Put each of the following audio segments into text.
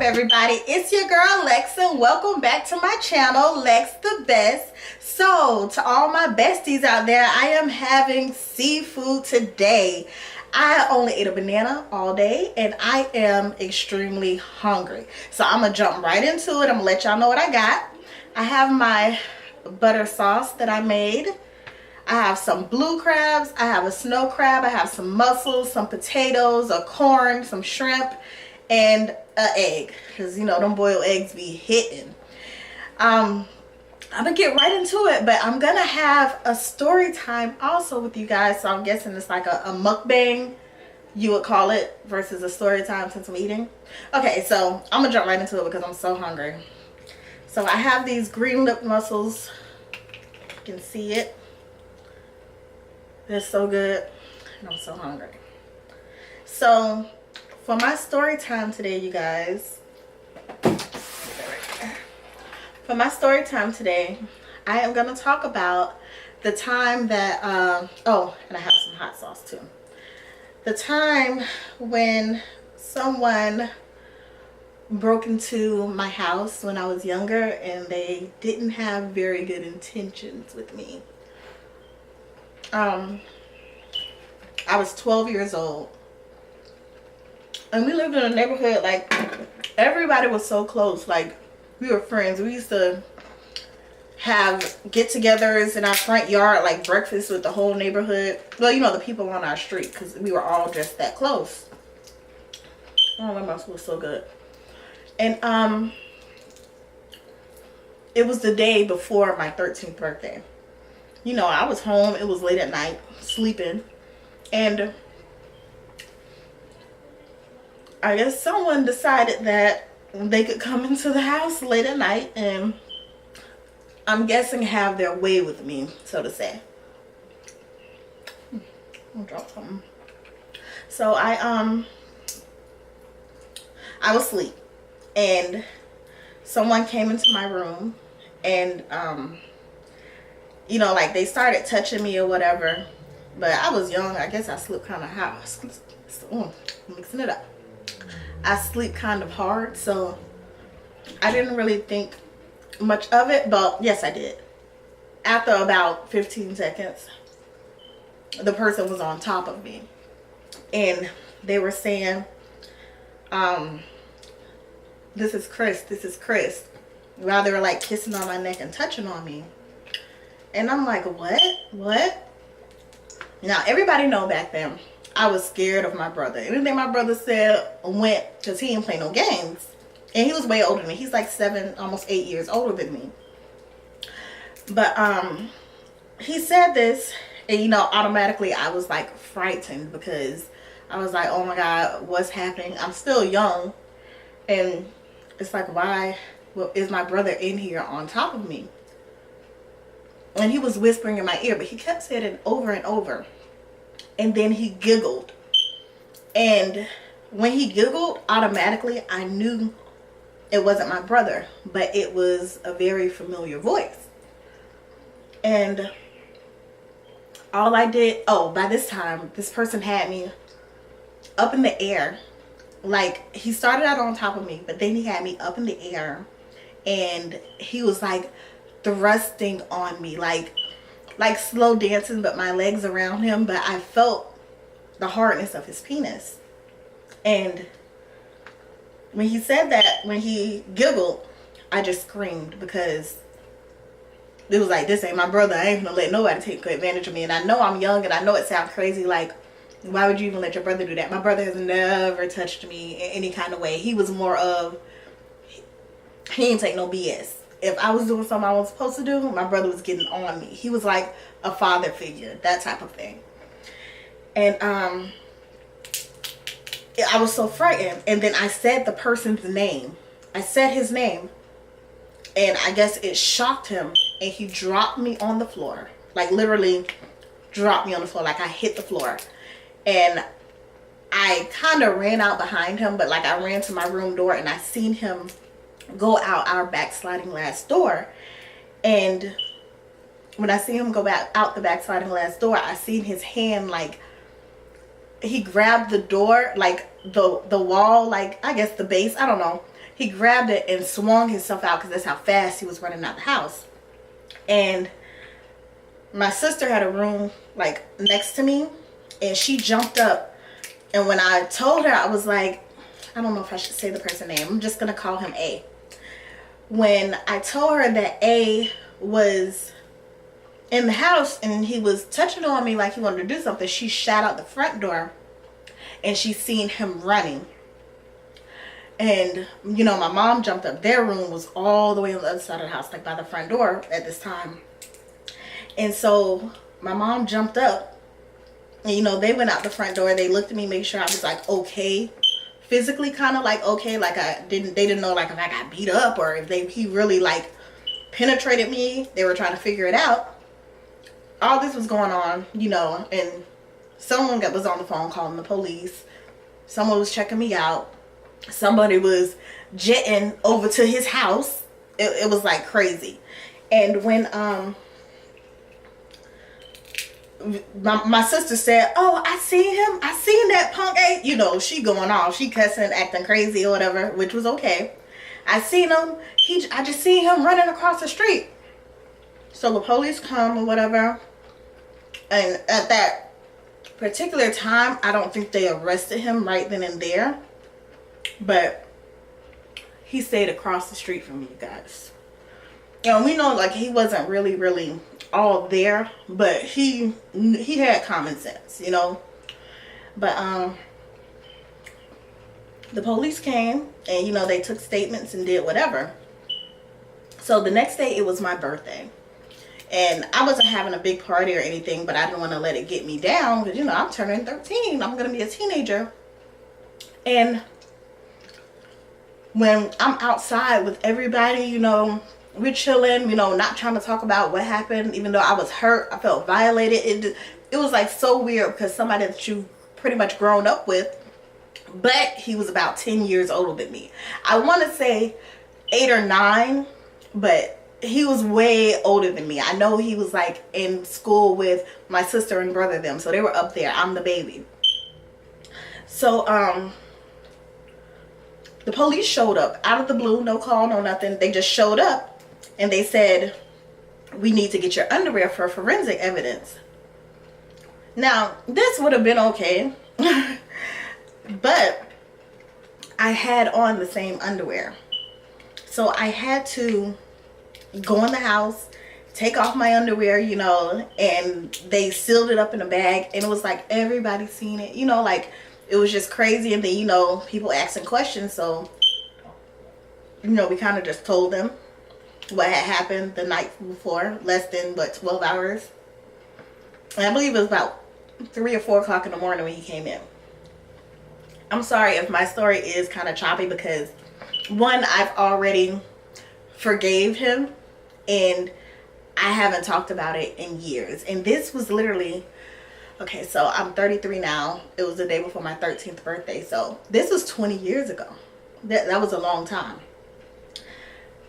everybody? It's your girl Lex and welcome back to my channel, Lex the Best. So to all my besties out there, I am having seafood today. I only ate a banana all day and I am extremely hungry. So I'm gonna jump right into it. I'm gonna let y'all know what I got. I have my butter sauce that I made. I have some blue crabs, I have a snow crab, I have some mussels, some potatoes, a corn, some shrimp, and an egg. Because, you know, them boiled eggs be hitting. I'm going to get right into it, but I'm going to have a story time also with you guys. So I'm guessing it's like a mukbang, you would call it, versus a story time since I'm eating. Okay, so I'm going to jump right into it because I'm so hungry. So I have these green lip mussels. You can see it. They're so good and I'm so hungry. So for my story time today, you guys, for my story time today, I am going to talk about the time that oh, and I have some hot sauce too. The time when someone broke into my house when I was younger and they didn't have very good intentions with me. I was 12 years old and we lived in a neighborhood, like everybody was so close, like we were friends. We used to have get-togethers in our front yard, like breakfast with the whole neighborhood. Well, you know, the people on our street, because we were all just that close. Oh, my mouth was so good. And it was the day before my 13th birthday. You know, I was home, it was late at night, sleeping, and I guess someone decided that they could come into the house late at night and I'm guessing have their way with me, so to say. I'll drop something. So I was asleep and someone came into my room and you know, like they started touching me or whatever, but I was young. I guess I slept kind of hard. Mixing it up. I sleep kind of hard, so I didn't really think much of it, but yes, I did. After about 15 seconds, the person was on top of me, and they were saying, "This is Chris. This is Chris." While they were like kissing on my neck and touching on me. And I'm like, what? Now, everybody know back then, I was scared of my brother. Anything my brother said went, because he didn't play no games. And he was way older than me. He's like 7, almost 8 years older than me. But he said this, and you know, automatically I was like frightened because I was like, oh my God, what's happening? I'm still young. And it's like, why is my brother in here on top of me? And he was whispering in my ear, but he kept saying it over and over. And then he giggled. And when he giggled, automatically I knew it wasn't my brother, but it was a very familiar voice. And all I did, oh, by this time, this person had me up in the air. Like, he started out on top of me, but then he had me up in the air. And he was like thrusting on me, like slow dancing, but my legs around him, but I felt the hardness of his penis. And when he said that, when he giggled, I just screamed because it was like, this ain't my brother. I ain't gonna let nobody take advantage of me. And I know I'm young and I know it sounds crazy, like, why would you even let your brother do that? My brother has never touched me in any kind of way. He was more of, he didn't take no BS. If I was doing something I was supposed to do, my brother was getting on me. He was like a father figure, that type of thing. And I was so frightened. And then I said the person's name. I said his name. And I guess it shocked him. And he dropped me on the floor. Like literally dropped me on the floor. Like I hit the floor. And I kind of ran out behind him. But like I ran to my room door and I seen him go out our back sliding glass door. And when I see him go back out the back sliding glass door, I seen his hand, like he grabbed the door, like the wall, like I guess the base, I don't know, he grabbed it and swung himself out because that's how fast he was running out the house. And my sister had a room like next to me, and she jumped up. And when I told her, I was like, I don't know if I should say the person's name. I'm just going to call him A. When I told her that A was in the house and he was touching on me like he wanted to do something, she shot out the front door and she seen him running. And, you know, my mom jumped up. Their room was all the way on the other side of the house, like by the front door at this time. And so my mom jumped up. And, you know, they went out the front door. They looked at me, make sure I was like okay. Physically kind of like okay. Like they didn't know like if I got beat up or if he really like penetrated me. They were trying to figure it out. All this was going on, you know, and someone that was on the phone calling the police. Someone was checking me out. Somebody was jetting over to his house. It was like crazy. And when my sister said, oh, I seen him, I seen that punk A, you know, she going off, she cussing, acting crazy or whatever, which was okay. I seen him, I just seen him running across the street. So the police come or whatever, and at that particular time, I don't think they arrested him right then and there. But he stayed across the street from you guys. You know, we know like he wasn't really all there, but he had common sense, you know. But the police came and, you know, they took statements and did whatever. So the next day it was my birthday. And I wasn't having a big party or anything, but I didn't want to let it get me down because, you know, I'm turning 13. I'm going to be a teenager. And when I'm outside with everybody, you know, we're chilling, you know, not trying to talk about what happened, even though I was hurt, I felt violated. It was like so weird because somebody that you've pretty much grown up with, but he was about 10 years older than me. I want to say 8 or 9, but he was way older than me. I know he was like in school with my sister and brother them, so they were up there. I'm the baby. So the police showed up out of the blue, no call, no nothing. They just showed up and they said, we need to get your underwear for forensic evidence. Now, this would have been okay, but I had on the same underwear. So I had to go in the house, take off my underwear, you know, and they sealed it up in a bag. And it was like everybody seen it, you know, like it was just crazy. And then, you know, people asking questions. So, you know, we kind of just told them what had happened the night before, less than, 12 hours. And I believe it was about 3 or 4 o'clock in the morning when he came in. I'm sorry if my story is kind of choppy because, one, I've already forgave him and I haven't talked about it in years. And this was literally, okay, so I'm 33 now. It was the day before my 13th birthday. So this was 20 years ago. That was a long time.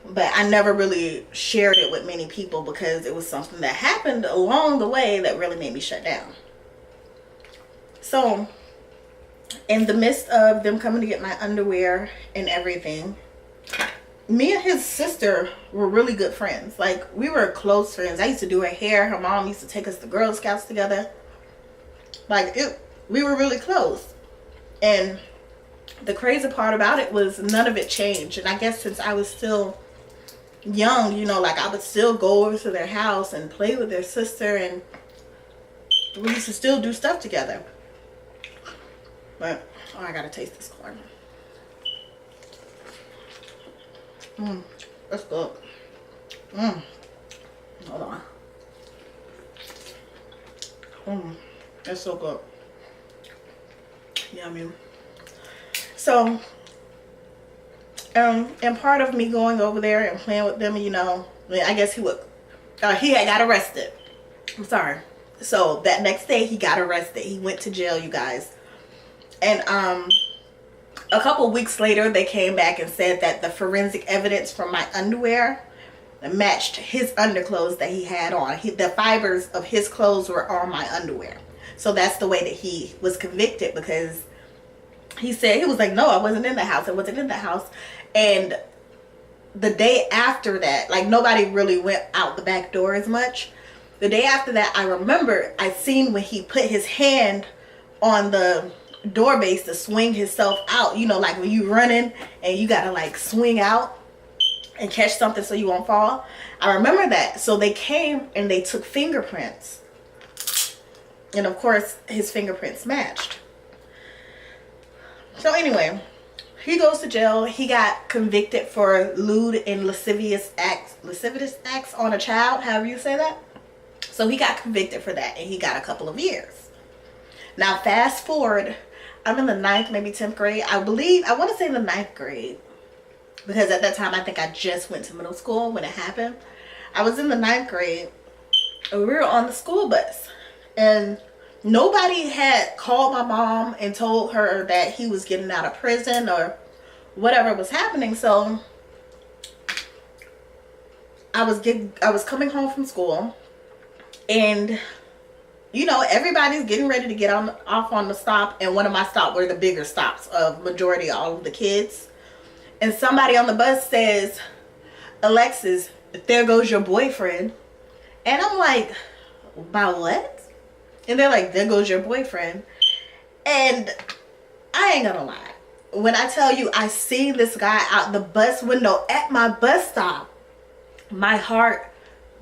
But I never really shared it with many people because it was something that happened along the way that really made me shut down. So in the midst of them coming to get my underwear and everything, me and his sister were really good friends. Like, we were close friends. I used to do her hair. Her mom used to take us to Girl Scouts together. Like, we were really close. And the crazy part about it was none of it changed. And I guess since I was still young, you know, like I would still go over to their house and play with their sister. And we used to still do stuff together. But, oh, I gotta taste this corn. That's good. Hold on. That's so good. Yummy. So, and part of me going over there and playing with them, you know, I guess he had got arrested. I'm sorry. So that next day he got arrested. He went to jail, you guys. And a couple weeks later, they came back and said that the forensic evidence from my underwear matched his underclothes that he had on. The fibers of his clothes were on my underwear. So that's the way that he was convicted, because he said, he was like, no, I wasn't in the house. I wasn't in the house. And the day after that, like, nobody really went out the back door as much. The day after that, I remember I seen when he put his hand on the door base to swing himself out. You know, like when you running and you gotta like swing out and catch something so you won't fall. I remember that. So they came and they took fingerprints. And of course, his fingerprints matched. So anyway, he goes to jail. He got convicted for lewd and lascivious acts on a child, however you say that. So he got convicted for that, and he got a couple of years. Now fast forward, I'm in the 9th, maybe 10th grade. I want to say the 9th grade, because at that time I think I just went to middle school when it happened. I was in the 9th grade, and we were on the school bus, and nobody had called my mom and told her that he was getting out of prison or whatever was happening. So I was coming home from school, and you know, everybody's getting ready to get off on the stop, and one of my stops were the bigger stops of majority of all of the kids. And somebody on the bus says, Alexis, there goes your boyfriend. And I'm like, my what? And they're like, there goes your boyfriend. And I ain't gonna lie, when I tell you I seen this guy out the bus window at my bus stop, my heart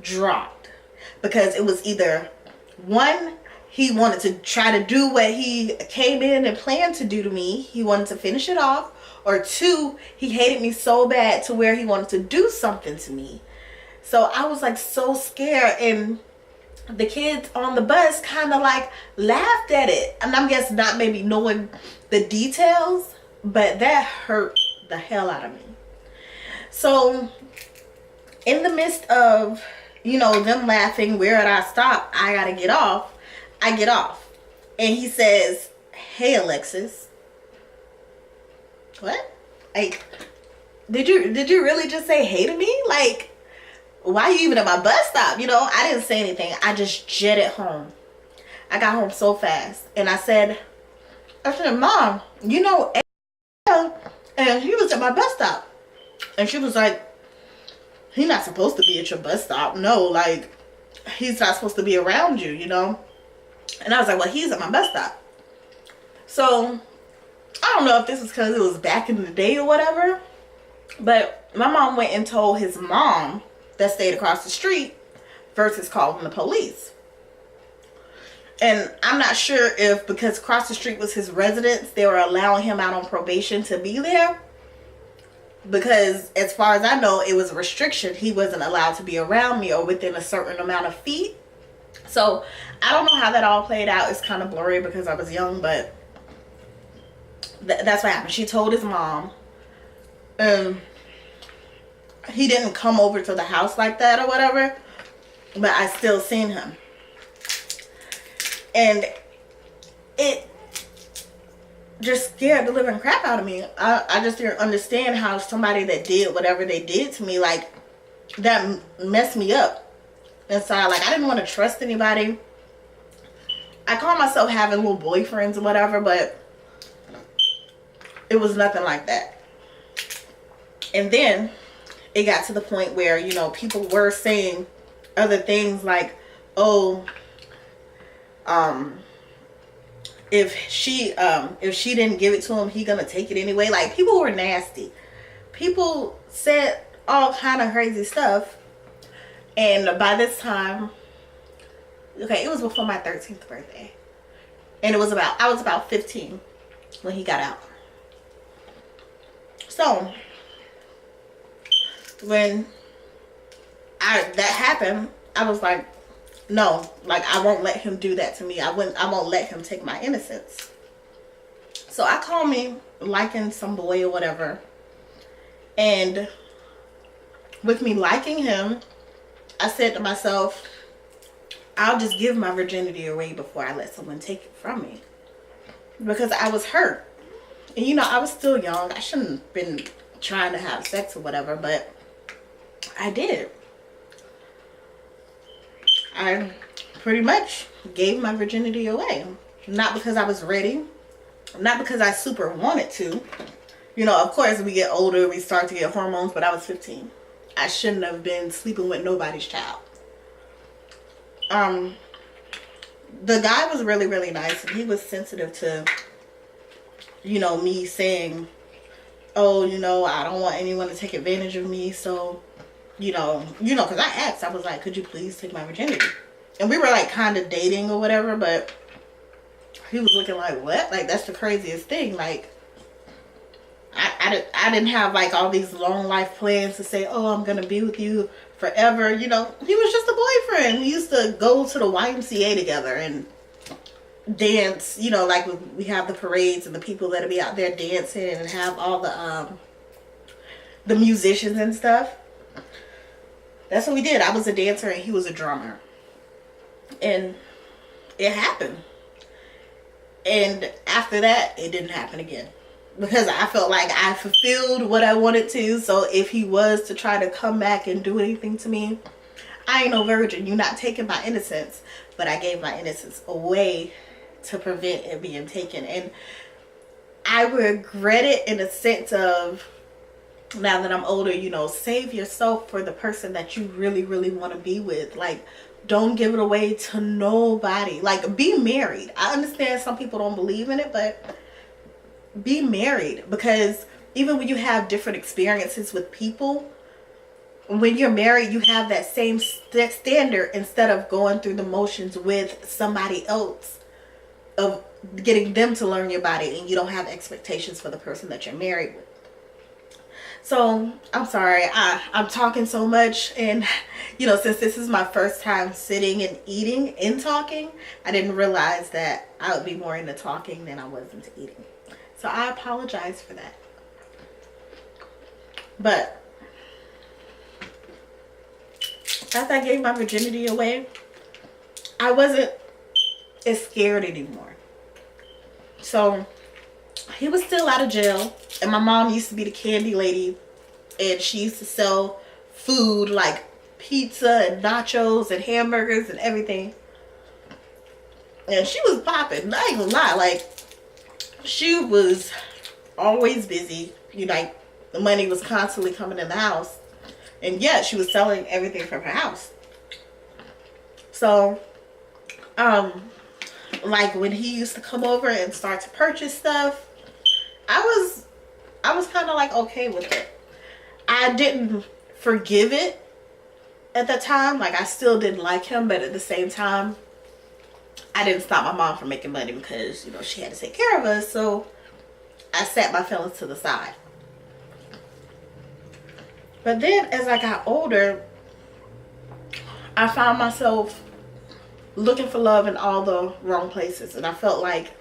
dropped. Because it was either, one, he wanted to try to do what he came in and planned to do to me. He wanted to finish it off. Or two, he hated me so bad to where he wanted to do something to me. So I was like so scared, and the kids on the bus kind of like laughed at it. And I'm guessing not maybe knowing the details, but that hurt the hell out of me. So in the midst of, you know, them laughing, where did I stop? I gotta get off. I get off. And he says, hey, Alexis. What? Like, did you really just say hey to me? Like, why are you even at my bus stop? You know, I didn't say anything. I just jetted home. I got home so fast. And I said, Mom, you know, and he was at my bus stop. And she was like, he's not supposed to be at your bus stop. No, like, he's not supposed to be around you, you know. And I was like, well, he's at my bus stop. So I don't know if this is because it was back in the day or whatever, but my mom went and told his mom that stayed across the street versus calling the police. And I'm not sure if because across the street was his residence, they were allowing him out on probation to be there. Because as far as I know, it was a restriction. He wasn't allowed to be around me or within a certain amount of feet. So I don't know how that all played out. It's kind of blurry because I was young, but that's what happened. She told his mom. He didn't come over to the house like that or whatever, but I still seen him. And it just scared the living crap out of me. I just didn't understand how somebody that did whatever they did to me, like, that messed me up inside. Like, I didn't want to trust anybody. I call myself having little boyfriends or whatever, but it was nothing like that. And then it got to the point where, you know, people were saying other things like, oh, if she didn't give it to him, he gonna take it anyway. Like, people were nasty. People said all kind of crazy stuff. And by this time, okay, it was before my 13th birthday. And I was about 15 when he got out. So when that happened, I was like, no, like, I won't let him do that to me. I won't let him take my innocence. So I called me liking some boy or whatever. And with me liking him, I said to myself, I'll just give my virginity away before I let someone take it from me. Because I was hurt. And you know, I was still young. I shouldn't have been trying to have sex or whatever, but I did. I pretty much gave my virginity away. Not because I was ready. Not because I super wanted to. You know, of course, we get older, we start to get hormones, but I was 15. I shouldn't have been sleeping with nobody's child. The guy was really, really nice, and he was sensitive to, you know, me saying, oh, you know, I don't want anyone to take advantage of me, so, you know, because I asked, I was like, could you please take my virginity? And we were, like, kind of dating or whatever, but he was looking like, what? Like, that's the craziest thing. Like, I didn't have, like, all these long life plans to say, oh, I'm going to be with you forever. You know, he was just a boyfriend. We used to go to the YMCA together and dance, you know, like we have the parades and the people that'll be out there dancing and have all the musicians and stuff. That's what we did. I was a dancer and he was a drummer. And it happened. And after that, it didn't happen again. Because I felt like I fulfilled what I wanted to. So if he was to try to come back and do anything to me, I ain't no virgin. You're not taking my innocence. But I gave my innocence away to prevent it being taken. And I regret it in a sense of, now that I'm older, you know, save yourself for the person that you really, really want to be with. Like, don't give it away to nobody. Like, be married. I understand some people don't believe in it, but be married. Because even when you have different experiences with people, when you're married, you have that same standard instead of going through the motions with somebody else of getting them to learn your body, and you don't have expectations for the person that you're married with. So I'm sorry, I'm talking so much, and you know, since this is my first time sitting and eating and talking, I didn't realize that I would be more into talking than I was into eating. So I apologize for that. But after I gave my virginity away, I wasn't as scared anymore. So he was still out of jail, and my mom used to be the candy lady, and she used to sell food like pizza and nachos and hamburgers and everything. And she was popping. I ain't gonna lie, like, she was always busy. You know, like, the money was constantly coming in the house, and yet she was selling everything from her house. So like, when he used to come over and start to purchase stuff, I was kind of like okay with it. I didn't forgive it at the time. Like, I still didn't like him, but at the same time, I didn't stop my mom from making money because, you know, she had to take care of us. So I set my feelings to the side. But then as I got older, I found myself looking for love in all the wrong places. And I felt like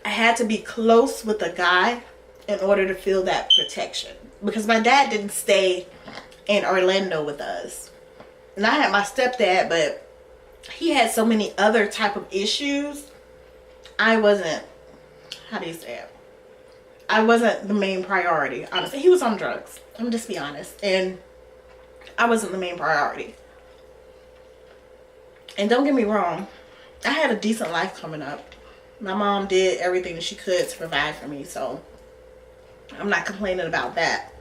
I had to be close with a guy in order to feel that protection. Because my dad didn't stay in Orlando with us. And I had my stepdad, but he had so many other type of issues. I wasn't, how do you say it? I wasn't the main priority, honestly. He was on drugs. I'm just be honest. And I wasn't the main priority. And don't get me wrong, I had a decent life coming up. My mom did everything that she could to provide for me, so I'm not complaining about that.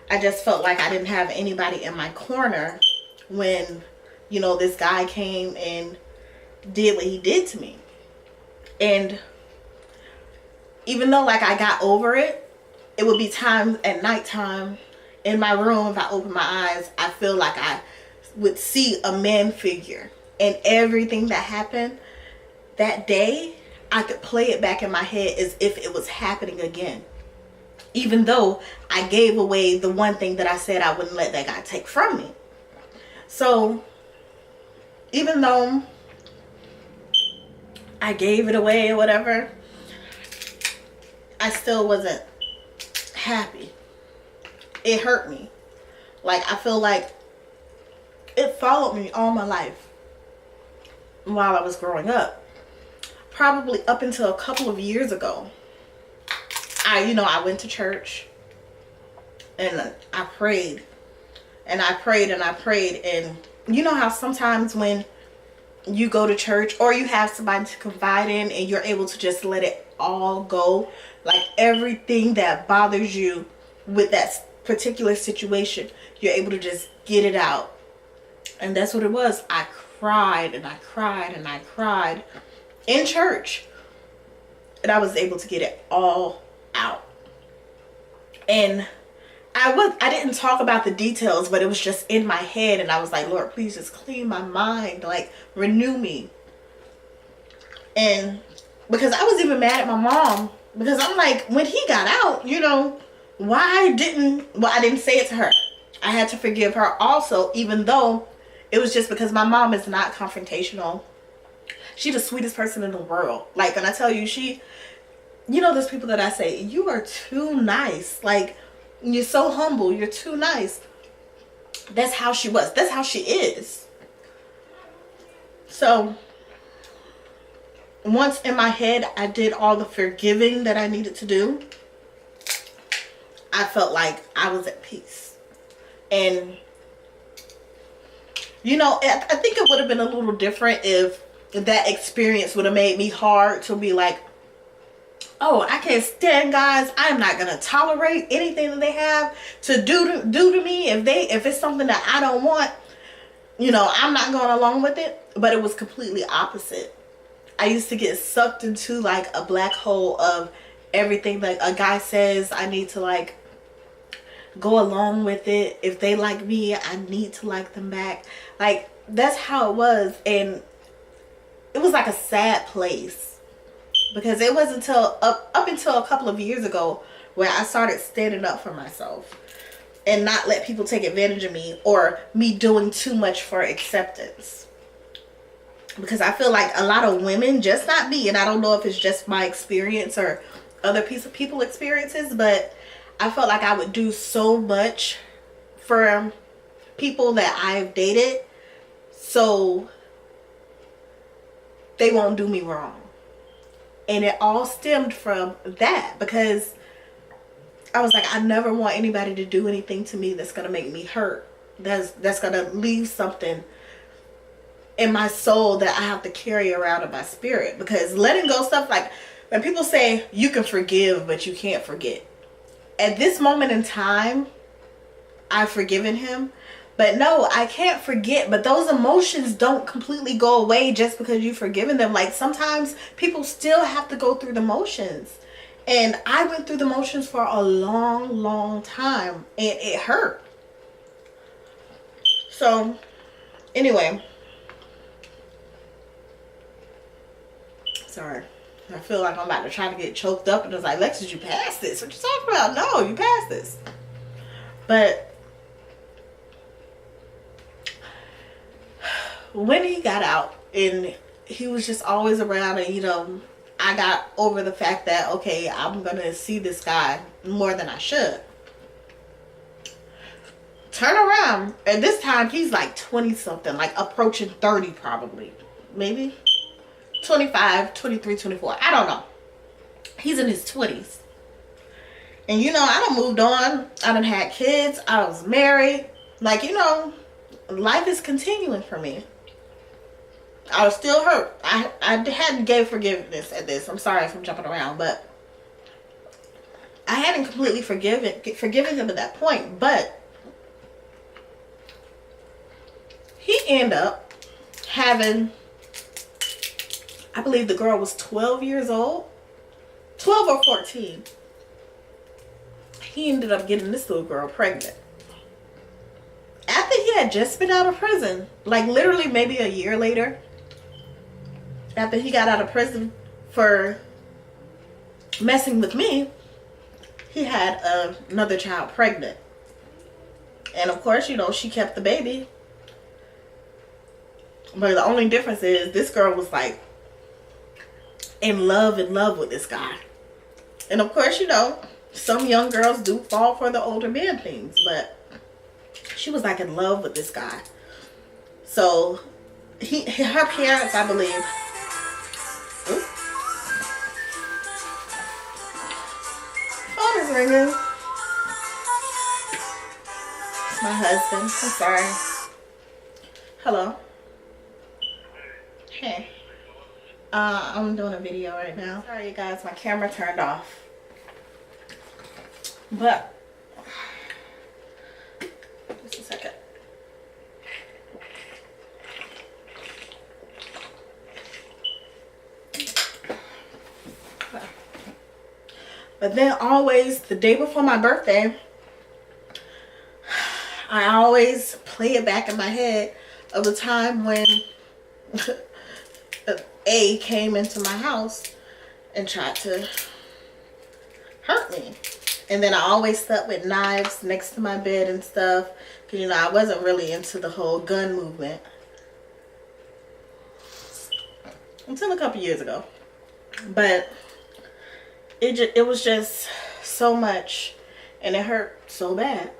I just felt like I didn't have anybody in my corner when, you know, this guy came and did what he did to me. And even though, like, I got over it, it would be times at nighttime in my room, if I opened my eyes, I feel like I would see a man figure. And everything that happened that day, I could play it back in my head as if it was happening again. Even though I gave away the one thing that I said I wouldn't let that guy take from me. So, even though I gave it away or whatever, I still wasn't happy. It hurt me. Like, I feel like it followed me all my life while I was growing up. Probably up until a couple of years ago. I went to church and I prayed. And I prayed and I prayed. And you know how sometimes when you go to church or you have somebody to confide in and you're able to just let it all go. Like everything that bothers you with that particular situation, you're able to just get it out. And that's what it was. I cried and I cried and I cried in church. And I was able to get it all out. And I didn't talk about the details, but it was just in my head. And I was like, Lord, please just clean my mind. Like, renew me. And because I was even mad at my mom. Because I'm like, when he got out, you know, I didn't say it to her. I had to forgive her also, even though it was just because my mom is not confrontational. She's the sweetest person in the world. Like, when I tell you, you know, there's people that I say, you are too nice. Like, you're so humble. You're too nice. That's how she was. That's how she is. So, once in my head, I did all the forgiving that I needed to do. I felt like I was at peace. And, you know, I think it would have been a little different if that experience would have made me hard to be like, oh, I can't stand guys. I'm not going to tolerate anything that they have to do to me. If it's something that I don't want, you know, I'm not going along with it. But it was completely opposite. I used to get sucked into like a black hole of everything that a guy says. I need to like go along with it. If they like me, I need to like them back. Like, that's how it was. And it was like a sad place. Because it wasn't until up until a couple of years ago where I started standing up for myself and not let people take advantage of me or me doing too much for acceptance. Because I feel like a lot of women, just not me, and I don't know if it's just my experience or other people experiences, but I felt like I would do so much for people that I've dated so they won't do me wrong. And it all stemmed from that, because I was like, I never want anybody to do anything to me that's going to make me hurt. That's going to leave something in my soul that I have to carry around in my spirit. Because letting go stuff, like when people say you can forgive, but you can't forget. At this moment in time, I've forgiven him. But no, I can't forget. But those emotions don't completely go away just because you've forgiven them. Like, sometimes people still have to go through the motions. And I went through the motions for a long, long time. And it hurt. So, anyway. Sorry. I feel like I'm about to try to get choked up. And it's like, Lexus, you passed this. What you talking about? No, you passed this. But when he got out and he was just always around, and you know, I got over the fact that, okay, I'm gonna see this guy more than I should. Turn around, and this time he's like 20 something, like approaching 30 probably, maybe 25, 23, 24, I don't know. He's in his 20s. And you know, I done moved on. I done had kids. I was married. Like, you know, life is continuing for me. I was still hurt. I hadn't gave forgiveness at this. I'm sorry if I'm jumping around, but I hadn't completely forgiven him at that point. But he ended up having, I believe the girl was 12 years old. 12 or 14. He ended up getting this little girl pregnant. After he had just been out of prison. Like literally maybe a year later. After he got out of prison for messing with me, he had another child pregnant. And of course, you know, she kept the baby. But the only difference is this girl was like in love with this guy. And of course, you know, some young girls do fall for the older man things, but she was like in love with this guy. So her parents, I believe. Oops. Phone is ringing. It's my husband. I'm sorry. Hello. Hey, I'm doing a video right now. Sorry you guys, my camera turned off. But just a second. But then always the day before my birthday, I always play it back in my head of the time when A came into my house and tried to hurt me. And then I always slept with knives next to my bed and stuff. Because, you know, I wasn't really into the whole gun movement. Until a couple years ago. But it was just so much. And it hurt so bad.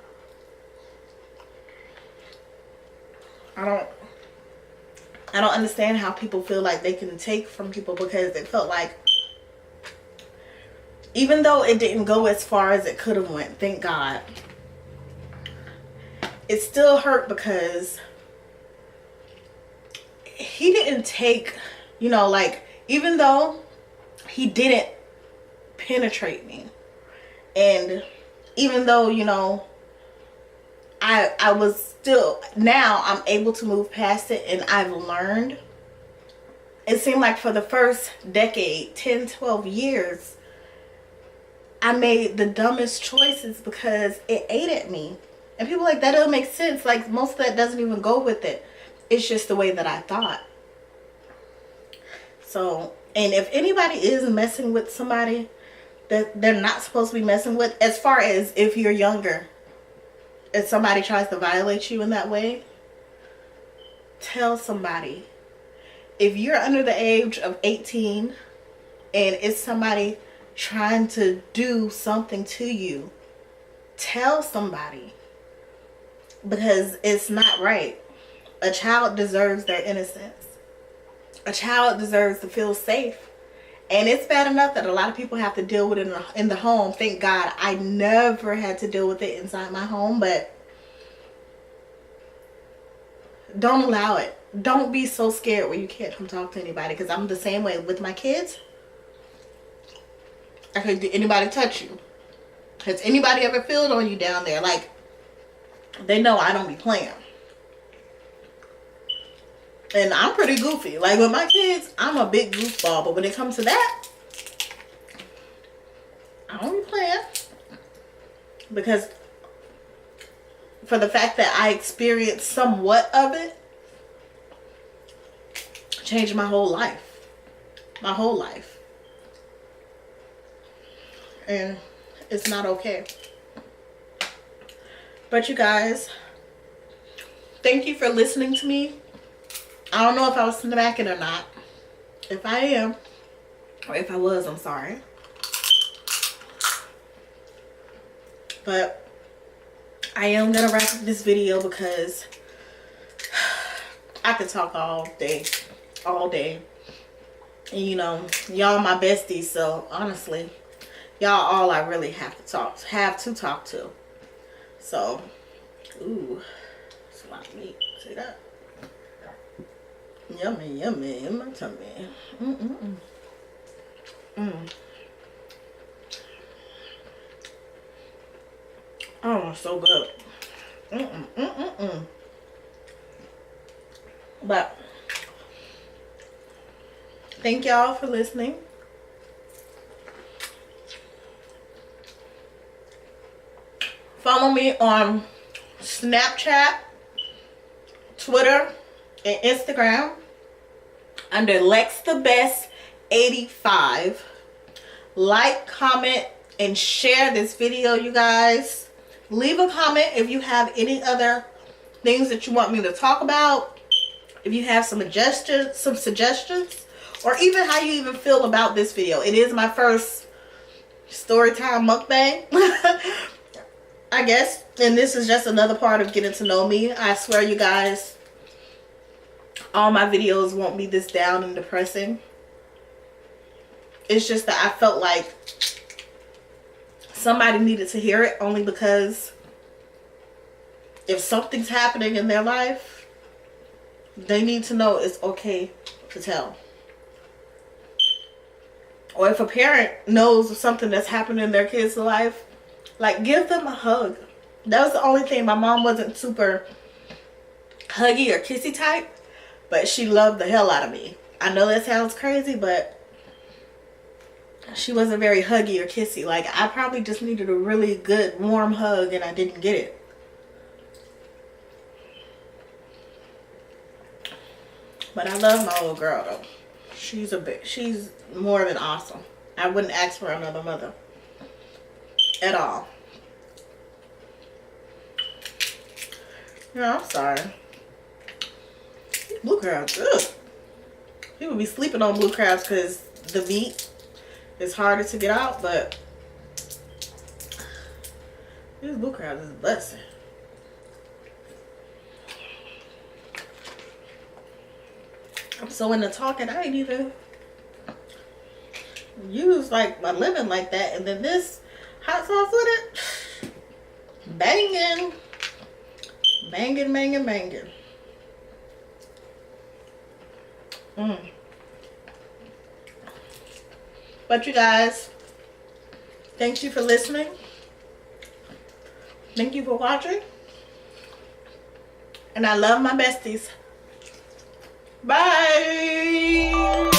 I don't understand how people feel like they can take from people, because it felt like, even though it didn't go as far as it could have went, thank God, it still hurt because he didn't take, you know, like, even though he didn't penetrate me, and even though, you know, I was still, now I'm able to move past it, and I've learned. It seemed like for the first decade, 10, 12 years, I made the dumbest choices because it ate at me. And people are like, that doesn't make sense. Like, most of that doesn't even go with it. It's just the way that I thought. So, and if anybody is messing with somebody that they're not supposed to be messing with, as far as if you're younger, if somebody tries to violate you in that way, tell somebody. If you're under the age of 18 and it's somebody trying to do something to you, tell somebody, because it's not right. A child deserves their innocence. A child deserves to feel safe. And it's bad enough that a lot of people have to deal with it in the home. Thank God I never had to deal with it inside my home. But don't allow it. Don't be so scared where you can't come talk to anybody. Because I'm the same way with my kids. I can't do anybody touch you. Has anybody ever filled on you down there? Like, they know I don't be playing. And I'm pretty goofy. Like, with my kids, I'm a big goofball. But when it comes to that, I don't be playing. Because for the fact that I experienced somewhat of it, changed my whole life. My whole life. And it's not okay. But you guys, thank you for listening to me. I don't know if I was smacking or not. If I am, or if I was, I'm sorry. But I am going to wrap up this video because I could talk all day. All day. And you know, y'all my besties, so honestly, y'all all I really have to talk to. So, ooh, it's a lot of meat. See that? Yummy, yummy in my tummy. Oh, so good. But thank y'all for listening. Follow me on Snapchat, Twitter, and Instagram under LexTheBest85. Like, comment, and share this video, you guys. Leave a comment if you have any other things that you want me to talk about. If you have some suggestions, or even how you even feel about this video. It is my first story time mukbang, I guess. And this is just another part of getting to know me. I swear, you guys, all my videos won't be this down and depressing. It's just that I felt like somebody needed to hear it, only because if something's happening in their life, they need to know it's okay to tell. Or if a parent knows of something that's happened in their kid's life, like, give them a hug. That was the only thing. My mom wasn't super huggy or kissy type, but she loved the hell out of me. I know that sounds crazy, but she wasn't very huggy or kissy. Like, I probably just needed a really good warm hug and I didn't get it. But I love my little girl though. She's more than awesome. I wouldn't ask for another mother at all. Yeah, I'm sorry. Blue crabs, ugh. People be sleeping on blue crabs because the meat is harder to get out, but these blue crabs is a blessing. I'm so into talking, I ain't even use like my lemon like that, and then this hot sauce with it, banging, banging, banging, banging. But you guys, thank you for listening. Thank you for watching. And I love my besties. Bye.